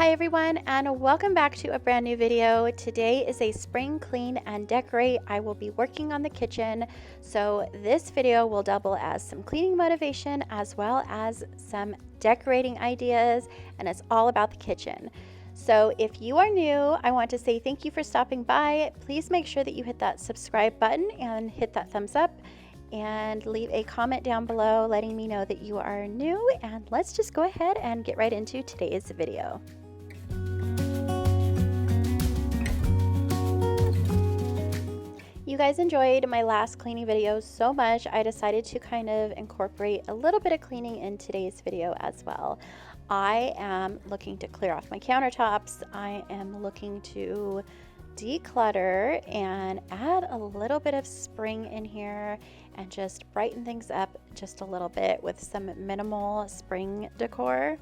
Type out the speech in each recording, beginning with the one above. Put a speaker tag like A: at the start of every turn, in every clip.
A: Hi everyone, and welcome back to a brand new video. Today is a spring clean and decorate. I will be working on the kitchen, so this video will double as some cleaning motivation as well as some decorating ideas, and it's all about the kitchen. So if you are new, I want to say thank you for stopping by. Please make sure that you hit that subscribe button and hit that thumbs up and leave a comment down below letting me know that you are new, and let's just go ahead and get right into today's video. You guys enjoyed my last cleaning video so much, I decided to kind of incorporate a little bit of cleaning in today's video as well. I am looking to clear off my countertops. I am looking to declutter and add a little bit of spring in here and just brighten things up just a little bit with some minimal spring decor.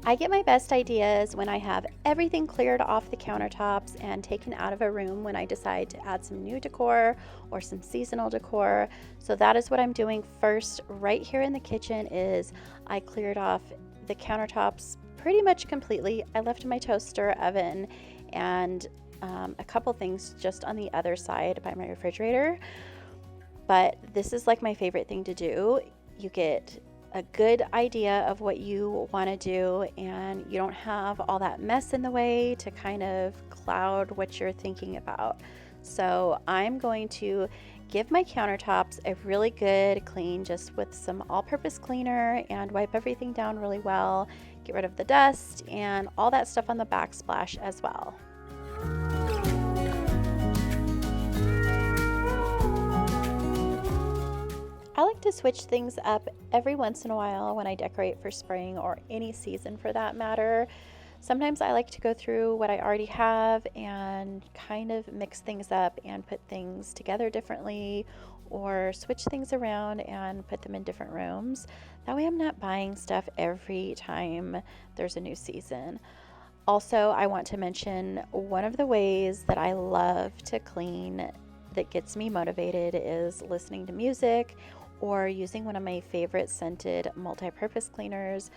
A: I get my best ideas when I have everything cleared off the countertops and taken out of a room when I decide to add some new decor or some seasonal decor. So that is what I'm doing first right here in the kitchen. Is I cleared off the countertops pretty much completely. I left my toaster oven and a couple things just on the other side by my refrigerator. But this is like my favorite thing to do. You get a good idea of what you want to do, and you don't have all that mess in the way to kind of cloud what you're thinking about. So I'm going to give my countertops a really good clean just with some all-purpose cleaner and wipe everything down really well, get rid of the dust and all that stuff on the backsplash as well. I like to switch things up every once in a while when I decorate for spring or any season for that matter. Sometimes I like to go through what I already have and kind of mix things up and put things together differently or switch things around and put them in different rooms. That way I'm not buying stuff every time there's a new season. Also, I want to mention one of the ways that I love to clean that gets me motivated is listening to music or using one of my favorite scented multi-purpose cleaners.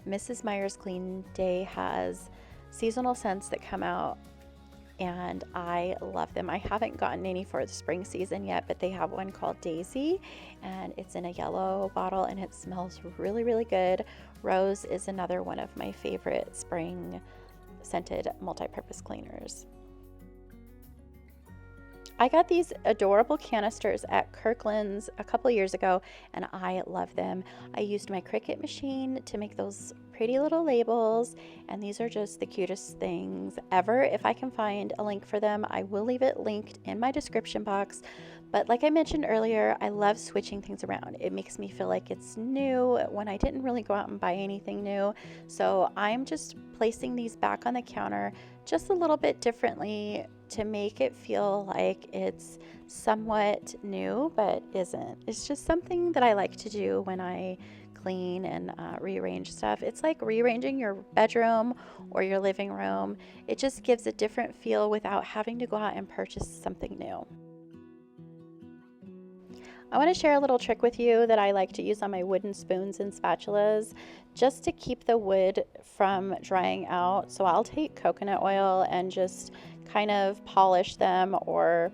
A: Mrs. Meyer's Clean Day has seasonal scents that come out and I love them. I haven't gotten any for the spring season yet, but they have one called Daisy and it's in a yellow bottle and it smells really, really good. Rose is another one of my favorite spring scented multi-purpose cleaners. I got these adorable canisters at Kirkland's a couple years ago and I love them. I used my Cricut machine to make those pretty little labels, and these are just the cutest things ever. If I can find a link for them, I will leave it linked in my description box. But like I mentioned earlier, I love switching things around. It makes me feel like it's new when I didn't really go out and buy anything new. So I'm just placing these back on the counter just a little bit differently to make it feel like it's somewhat new, but isn't. It's just something that I like to do when I clean and rearrange stuff. It's like rearranging your bedroom or your living room. It just gives a different feel without having to go out and purchase something new. I want to share a little trick with you that I like to use on my wooden spoons and spatulas just to keep the wood from drying out. So I'll take coconut oil and just kind of polish them, or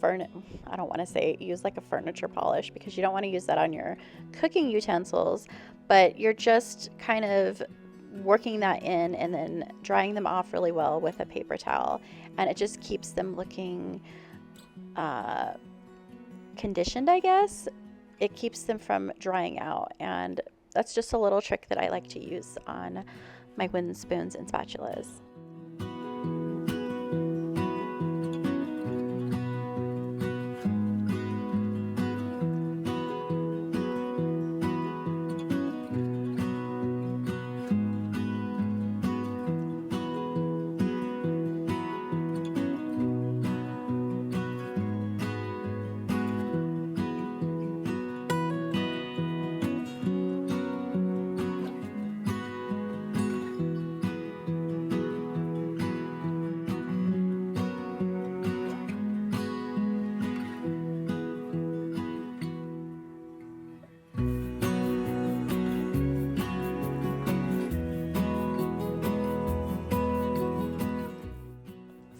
A: I don't want to say use like a furniture polish because you don't want to use that on your cooking utensils, but you're just kind of working that in and then drying them off really well with a paper towel, and it just keeps them looking conditioned, I guess. It keeps them from drying out, and that's just a little trick that I like to use on my wooden spoons and spatulas.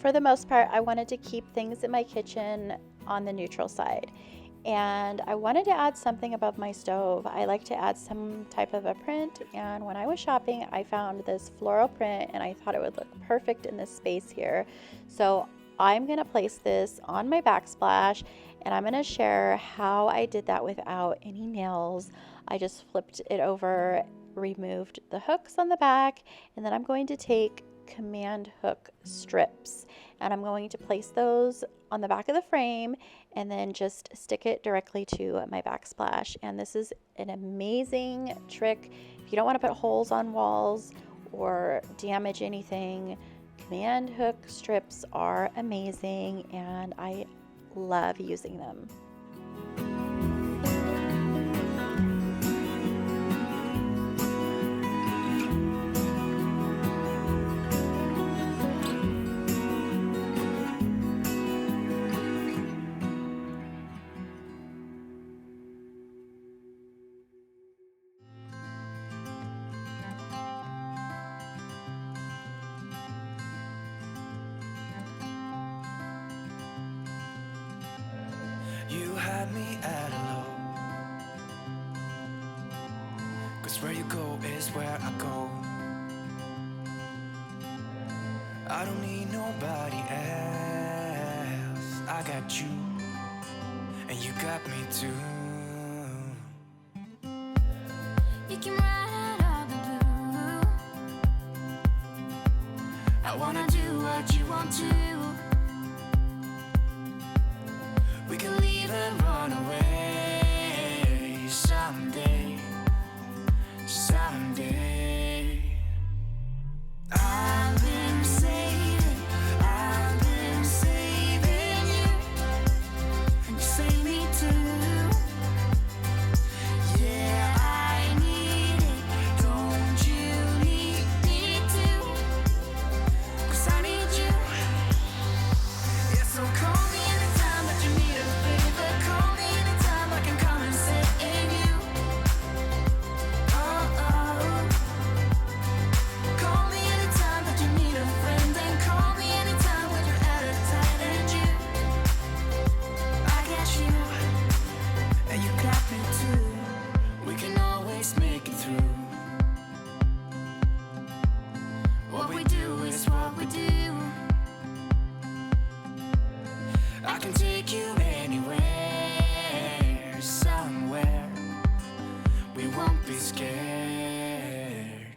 A: for the most part, I wanted to keep things in my kitchen on the neutral side. And I wanted to add something above my stove. I like to add some type of a print, and when I was shopping, I found this floral print and I thought it would look perfect in this space here. So I'm gonna place this on my backsplash, and I'm gonna share how I did that without any nails. I just flipped it over, removed the hooks on the back, and then I'm going to take command hook strips and I'm going to place those on the back of the frame and then just stick it directly to my backsplash. And this is an amazing trick if you don't want to put holes on walls or damage anything. Command hook strips are amazing and I love using them.
B: You had me at hello, 'cause where you go is where I go. I don't need nobody else. I got you, and you got me too. You can ride all the blue. I wanna do what you want to. We can leave and run away someday, someday. I've been saving you, and you save me too. Yeah, I need it, don't you need me too? 'Cause I need you. Yeah, so call me anytime that you need a favor. Call me anytime I can come and save you. Oh, oh. Call me anytime that you need a friend. And call me anytime when you're at a tight end. I got you, and you got me too. We can always make it through. What we do is what we do. I can take you anywhere, somewhere. We won't be scared.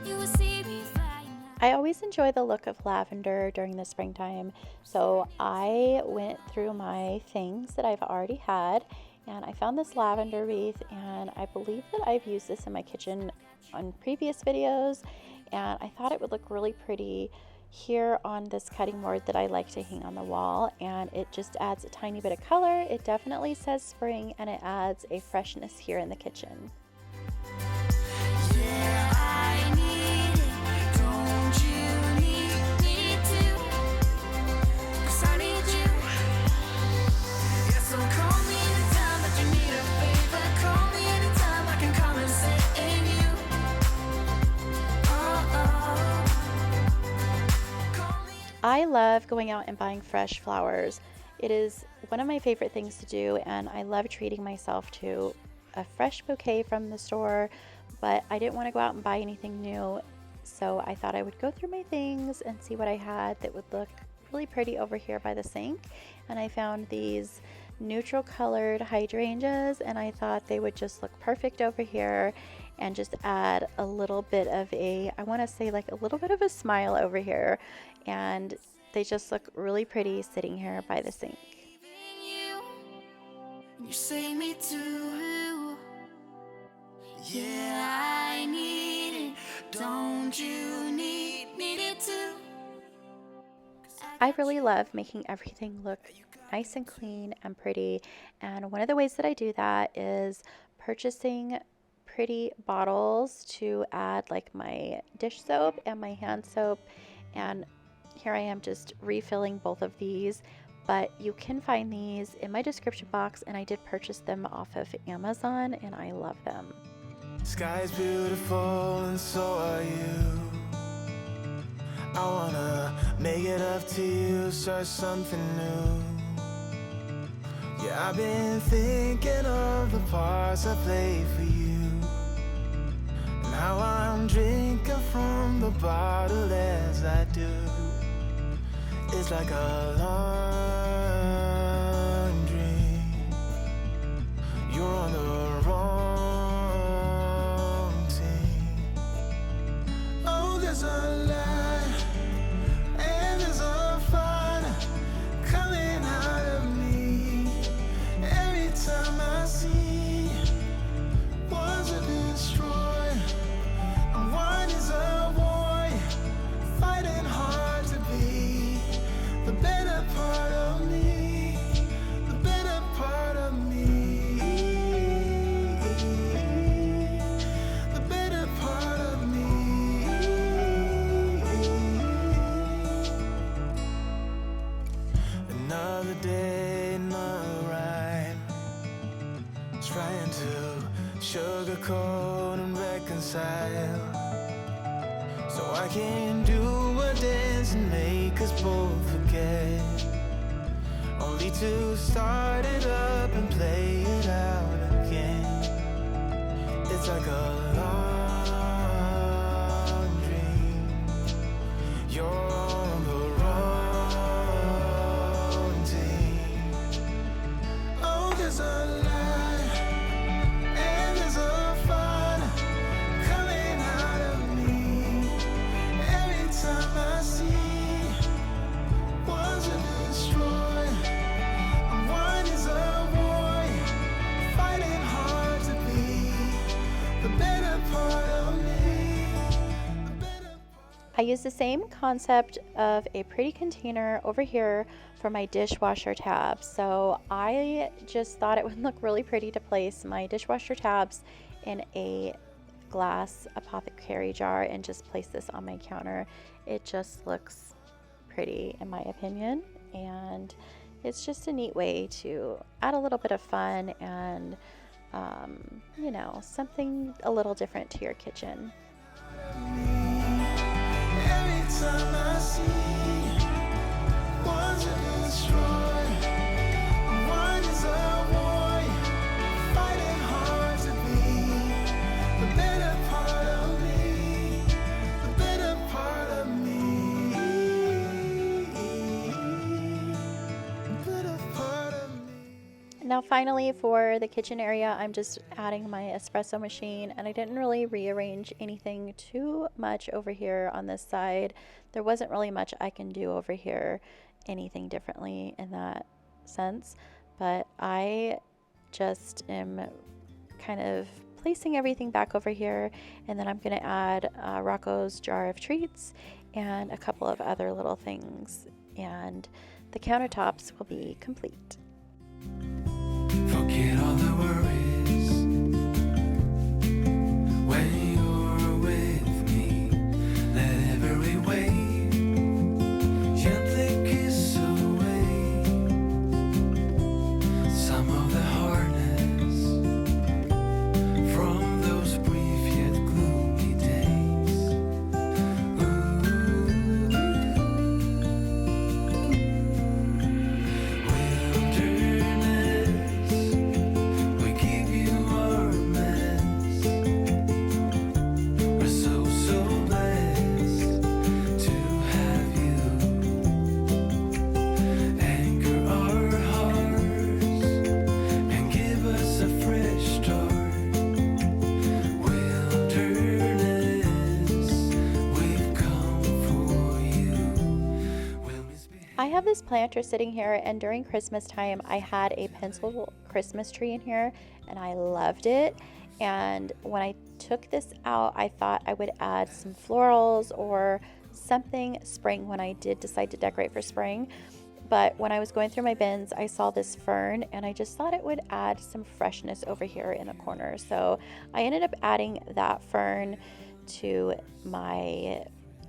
B: You will see me flying.
A: I always enjoy the look of lavender during the springtime, so I went through my things that I've already had and I found this lavender wreath, and I believe that I've used this in my kitchen on previous videos, and I thought it would look really pretty here on this cutting board that I like to hang on the wall, and it just adds a tiny bit of color. It definitely says spring and it adds a freshness here in the kitchen.
B: Yeah, I need it, don't you need me too? 'Cause I need you. Yeah, so call me anytime that you need a favor. Call me anytime I can come and save you. Oh, oh. Call me.
A: I love going out and buying fresh flowers. It is one of my favorite things to do, and I love treating myself to a fresh bouquet from the store, but I didn't want to go out and buy anything new, so I thought I would go through my things and see what I had that would look really pretty over here by the sink. And I found these neutral colored hydrangeas, and I thought they would just look perfect over here and just add a little bit of a, I want to say like a little bit of a smile over here, and they just look really pretty sitting here by the sink.
B: You save me too. Yeah, I need it, don't you need it too?
A: I really love making everything look nice and clean and pretty, and one of the ways that I do that is purchasing pretty bottles to add like my dish soap and my hand soap, and here I am just refilling both of these, but you can find these in my description box, and I did purchase them off of Amazon and I love them.
B: Sky's beautiful and so are you. I wanna make it up to you, start something new. Yeah, I've been thinking of the parts I played for you, and how I'm drinking from the bottle as I do. It's like a long dream. You're on the wrong team. Oh, there's a light and there's a fire coming out of me. Every time I see one's a destroyer and one is a warrior, fighting hard to be the better part of me, the better part of me, the better part of me. Another day, another rhyme, trying to sugarcoat and reconcile, so I can do a dance and make us both forget, only to start it up and play it out again. It's like a long dream. You're on the wrong team. Oh, there's a light and there's a fire coming out of me. Every time I see one's a destroyer and one is a warrior, fighting hard to be the better part of me, the better part.
A: I use the same concept of a pretty container over here for my dishwasher tabs. So I just thought it would look really pretty to place my dishwasher tabs in a glass apothecary jar and just place this on my counter. It just looks pretty in my opinion, and it's just a neat way to add a little bit of fun and you know, something a little different to your kitchen.
B: Every time I see one's a destroyer, one is a warrior, fighting hard to be the better part of me, the better part of me, the better part of me.
A: Now finally, for the kitchen area, I'm just adding my espresso machine, and I didn't really rearrange anything too much over here on this side. There wasn't really much I can do over here, anything differently in that sense, but I just am kind of placing everything back over here, and then I'm going to add Rocco's jar of treats and a couple of other little things, and the countertops will be complete.
B: Forget all the worries when you're with me. Let every wave gently kiss away some of the hardness from those brief yet gloomy days. Wilderness, we give you our mess. We're so blessed to have you anchor our hearts and give us a fresh start. Wilderness, we've come for you. We'll misbehave.
A: I have this planter sitting here, and during Christmas time I had a pencil Christmas tree in here and I loved it, and when I took this out I thought I would add some florals or something spring when I did decide to decorate for spring. But when I was going through my bins, I saw this fern and I just thought it would add some freshness over here in the corner. So I ended up adding that fern to my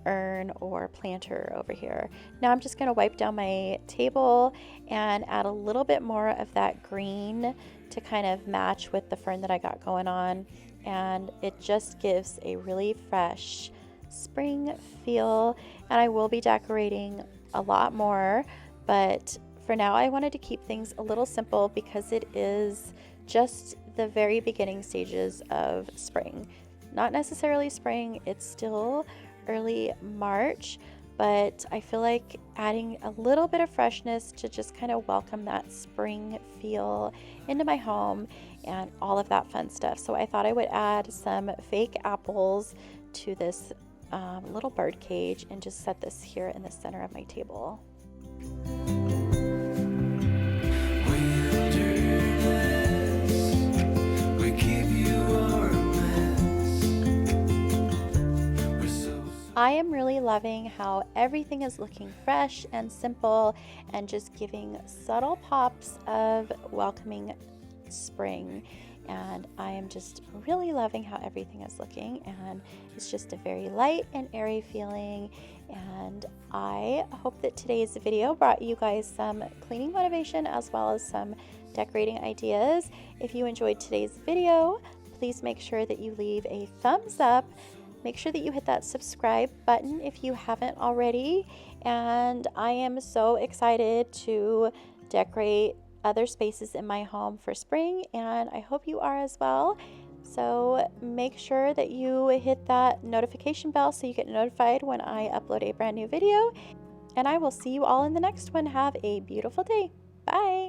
A: urn or planter over here. Now I'm just going to wipe down my table and add a little bit more of that green to kind of match with the fern that I got going on, and it just gives a really fresh spring feel, and I will be decorating a lot more, but for now I wanted to keep things a little simple because it is just the very beginning stages of spring. Not necessarily spring, it's still early March, but I feel like adding a little bit of freshness to just kind of welcome that spring feel into my home and all of that fun stuff. So I thought I would add some fake apples to this little bird cage and just set this here in the center of my table. I am really loving how everything is looking fresh and simple and just giving subtle pops of welcoming spring. And I am just really loving how everything is looking, and it's just a very light and airy feeling. And I hope that today's video brought you guys some cleaning motivation as well as some decorating ideas. If you enjoyed today's video, please make sure that you leave a thumbs up. Make sure that you hit that subscribe button if you haven't already. And I am so excited to decorate other spaces in my home for spring, and I hope you are as well. So make sure that you hit that notification bell so you get notified when I upload a brand new video. And I will see you all in the next one. Have a beautiful day. Bye.